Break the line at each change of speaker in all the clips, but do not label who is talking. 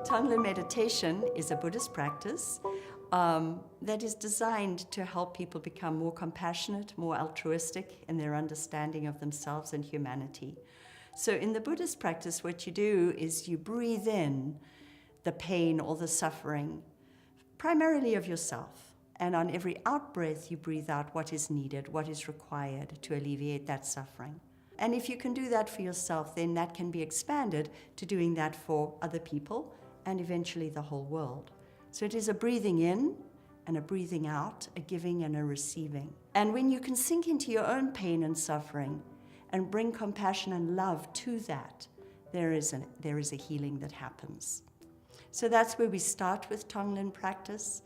Tonglen meditation is a Buddhist practice that is designed to help people become more compassionate, more altruistic in their understanding of themselves and humanity. So in the Buddhist practice, what you do is you breathe in the pain or the suffering, primarily of yourself. And on every out-breath, you breathe out what is needed, what is required to alleviate that suffering. And if you can do that for yourself, then that can be expanded to doing that for other people and eventually the whole world. So it is a breathing in and a breathing out, a giving and a receiving. And when you can sink into your own pain and suffering and bring compassion and love to that, there is a healing that happens. So that's where we start with Tonglen practice.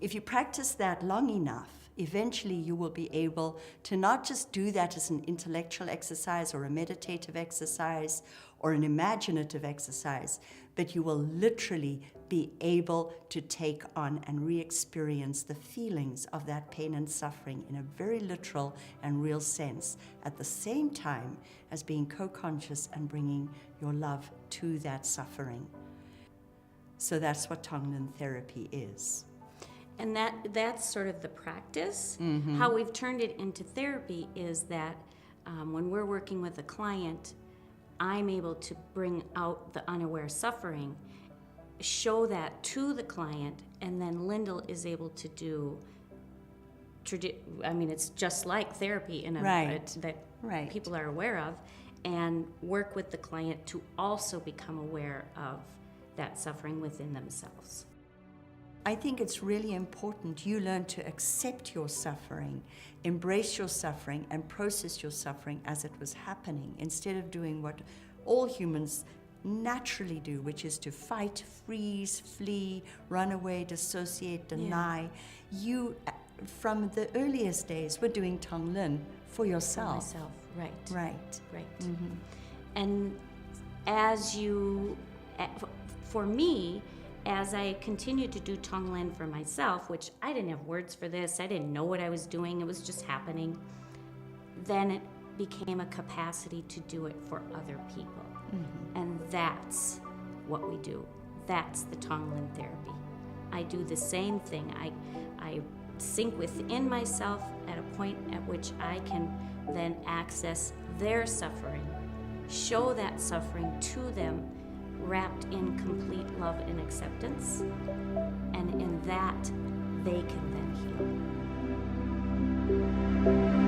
If you practice that long enough, eventually you will be able to not just do that as an intellectual exercise or a meditative exercise or an imaginative exercise, but you will literally be able to take on and re-experience the feelings of that pain and suffering in a very literal and real sense, at the same time as being co-conscious and bringing your love to that suffering. So that's what Tonglen therapy is.
And that's sort of the practice.
Mm-hmm.
How we've turned it into therapy is that when we're working with a client, I'm able to bring out the unaware suffering, show that to the client, and then Lyndall is able to do, it's just like therapy in that people are aware of, and work with the client to also become aware of that suffering within themselves.
I think it's really important you learn to accept your suffering, embrace your suffering, and process your suffering as it was happening, instead of doing what all humans naturally do, which is to fight, freeze, flee, run away, dissociate, deny. Yeah. You, from the earliest days, were doing Tonglen for yourself.
For myself, right.
Right.
Mm-hmm. And for me, as I continued to do Tonglen for myself, which I didn't have words for this, I didn't know what I was doing, it was just happening, then it became a capacity to do it for other people. Mm-hmm. And that's what we do. That's the Tonglen therapy. I do the same thing. I sink within myself at a point at which I can then access their suffering, show that suffering to them, wrapped in complete love and acceptance, and in that they can then heal.